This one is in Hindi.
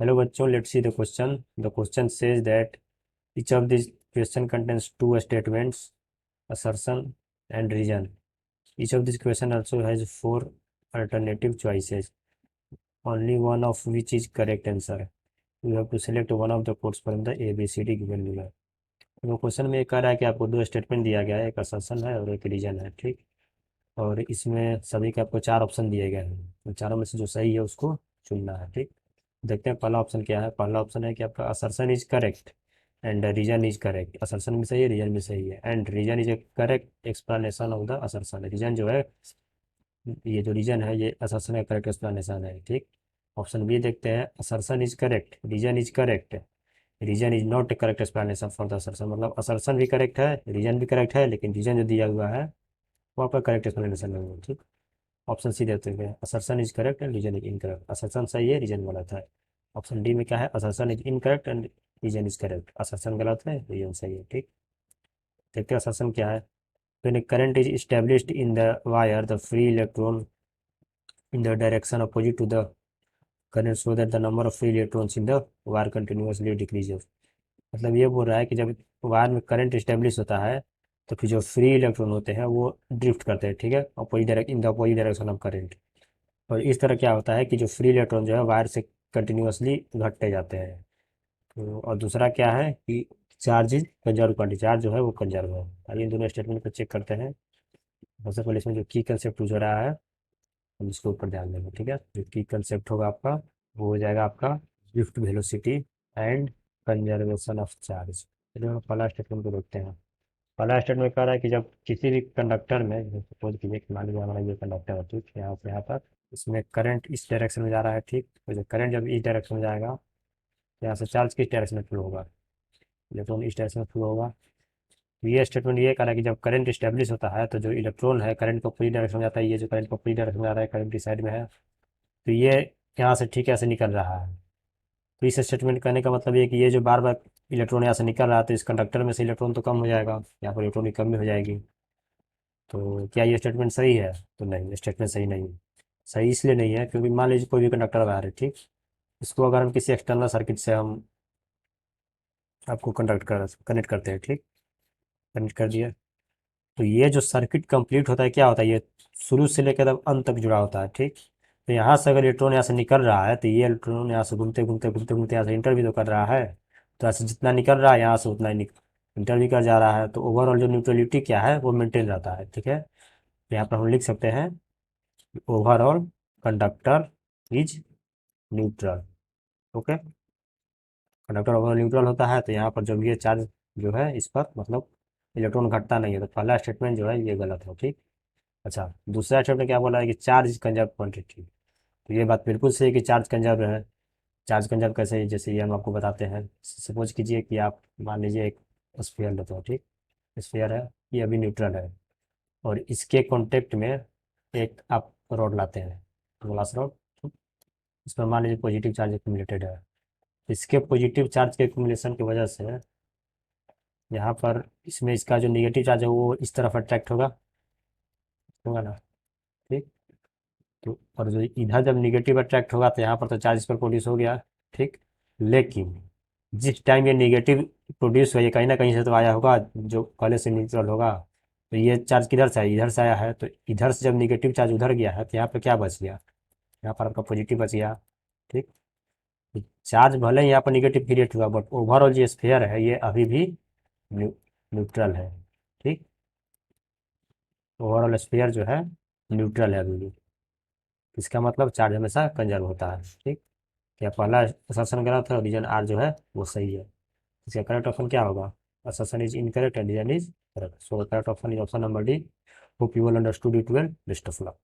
हेलो बच्चों, let's see the question. The question says that each of these question contains two statements, assertion and reason. Each of these question also has four alternative choices, only one of which is correct answer. You have to select one of the codes from the ABCD given below. तो क्वेश्चन में ये कह रहा है कि आपको दो स्टेटमेंट दिया गया है, एक असर्शन है और एक रीजन है. ठीक. और इसमें सभी के आपको चार ऑप्शन दिए गए हैं, तो चारों में से जो सही है उसको चुनना है. ठीक. देखते हैं पहला ऑप्शन क्या है. पहला ऑप्शन है कि आपका assertion is correct and reason is correct. Assertion भी सही है, रीजन भी सही है, and reason is a correct explanation of the assertion. Reason जो है, ये जो रीजन है ये असर्शन का करेक्ट एक्सप्लेनेशन है. ठीक. ऑप्शन बी देखते हैं. Assertion is correct, reason is correct, reason is not a correct explanation for the assertion. मतलब असर्शन भी करेक्ट है, रीजन भी करेक्ट है, लेकिन रीजन जो दिया हुआ है वो आपका करेक्ट एक्सप्लेनेशन नहीं है. ठीक. ऑप्शन सी देते हैं. Assertion is correct and reason is incorrect. Assertion सही है, रीजन गलत है. ऑप्शन डी में क्या है. Assertion is incorrect and reason is correct. Assertion गलत है, रीजन सही है. ठीक. देखते हैं असर्शन क्या है. When a current is established in the wire, the free electron in the direction opposite to the current so that the number of free electrons in the wire continuously decreases. मतलब ये बोल रहा है कि जब वायर में करंट इस्टेब्लिश होता है तो फिर जो फ्री इलेक्ट्रॉन होते हैं वो ड्रिफ्ट करते हैं. ठीक है. Opposite direct in the opposite direction of current. और इस तरह क्या होता है कि जो फ्री इलेक्ट्रॉन जो है वायर से कंटिन्यूसली घटते जाते हैं. तो और दूसरा क्या है कि charge is conserve quantity. Charge जो है वो कंजर्व है. आइए इन दोनों स्टेटमेंट को चेक करते हैं. सबसे पहले इसमें जो की कंसेप्ट यूज हो रहा है हम इसके ऊपर ध्यान देंगे. ठीक है. जो की कंसेप्ट होगा आपका वो हो जाएगा आपका drift velocity and conservation of charge. चलिए हम पहला स्टेटमेंट को देखते हैं. पहला स्टेटमेंट कह रहा है कि जब किसी भी कंडक्टर में, सपोज कीजिए कि मान लीजिए हमारा ये कंडक्टर है. ठीक. यहाँ से यहाँ पर इसमें करंट इस डायरेक्शन में जा रहा है. ठीक. तो जो करंट जब इस डायरेक्शन में जाएगा तो यहाँ से चार्ज किस डायरेक्शन में फ्लो होगा. इलेक्ट्रॉन इस डायरेक्शन में फ्लो होगा. तो ये स्टेटमेंट ये कह रहा है कि जब करंट स्टेब्लिश होता है तो जो इलेक्ट्रॉन है करंट को पूरी डायरेक्शन में जाता है. ये जो करंट को पूरी डायरेक्शन में जा रहा है, करंट की साइड में है, तो ये यहाँ से ठीक ऐसे निकल रहा है. तो इस स्टेटमेंट करने का मतलब ये है कि ये जो बार बार इलेक्ट्रॉन यहाँ से निकल रहा है तो इस कंडक्टर में से इलेक्ट्रॉन तो कम हो जाएगा, यहाँ पर इलेक्ट्रॉन की कमी हो जाएगी. तो क्या ये स्टेटमेंट सही है. तो नहीं, स्टेटमेंट सही नहीं है. सही इसलिए नहीं है क्योंकि मान लीजिए कोई भी कंडक्टर वायर है. ठीक. इसको अगर हम किसी एक्सटर्नल सर्किट से हम आपको कनेक्ट करते हैं. ठीक. कनेक्ट कर दिया तो ये जो सर्किट कंप्लीट होता है क्या होता है, ये शुरू से लेकर अब अंत तक जुड़ा होता है. ठीक. तो यहाँ से अगर इलेक्ट्रॉन यहाँ से निकल रहा है तो ये इलेक्ट्रॉन यहाँ से घूमते घूमते घूमते घूमते यहाँ से इंटर भी तो कर रहा है. तो यहाँ से जितना निकल रहा है यहाँ से उतना ही इंटर भी कर जा रहा है. तो ओवरऑल जो न्यूट्रलिटी क्या है वो मेंटेन रहता है. ठीक है. तो यहाँ पर हम लिख सकते हैं overall conductor is neutral. Okay. Conductor overall neutral होता है तो यहाँ पर जब ये चार्ज जो है इस पर मतलब इलेक्ट्रॉन घटता नहीं है. तो पहला स्टेटमेंट जो है ये गलत है. ठीक. अच्छा, दूसरा स्टेटमेंट क्या बोला है कि चार्ज इज कंजर्व क्वांटिटी. तो ये बात बिल्कुल सही है कि चार्ज कंजर्व है. चार्ज कंजर्व कैसे है, जैसे ये हम आपको बताते हैं. सपोज कीजिए कि आप मान लीजिए एक स्फीयर लेते हो. ठीक. स्फीयर है, ये अभी न्यूट्रल है और इसके कॉन्टेक्ट में एक आप रॉड लाते हैं, ग्लास रॉड. इसमें मान लीजिए पॉजिटिव चार्ज एक्यूमुलेटेड है. इसके पॉजिटिव चार्ज के एक्यूमुलेशन की वजह से यहाँ पर इसमें इसका जो निगेटिव चार्ज है वो इस तरफ अट्रैक्ट होगा. होगा ना. ठीक. तो और जो इधर जब निगेटिव अट्रैक्ट होगा तो यहाँ पर तो चार्ज इस पर प्रोड्यूस हो गया. ठीक. लेकिन जिस टाइम ये निगेटिव प्रोड्यूस हुआ ये कहीं ना कहीं से तो आया होगा जो पहले से न्यूट्रल होगा. तो ये चार्ज किधर से आया, इधर से आया है. तो इधर से जब निगेटिव चार्ज उधर गया है तो यहाँ पर क्या बच गया, यहाँ पर आपका पॉजिटिव बच गया. ठीक. तो चार्ज भले ही यहाँ पर निगेटिव क्रिएट हुआ बट ओवरऑल जो स्फीयर है ये अभी भी न्यूट्रल है. ठीक. ओवरऑल स्फीयर जो है न्यूट्रल है अभी भी. इसका मतलब चार्ज हमेशा कंजर्व होता है. ठीक. क्या पहला असर्शन गलत है और रीजन आर जो है वो सही है. इसका करेक्ट ऑप्शन क्या होगा. Assertion is incorrect and reason is correct. So correct option is option number D. Hope you will understood it well. Best of luck.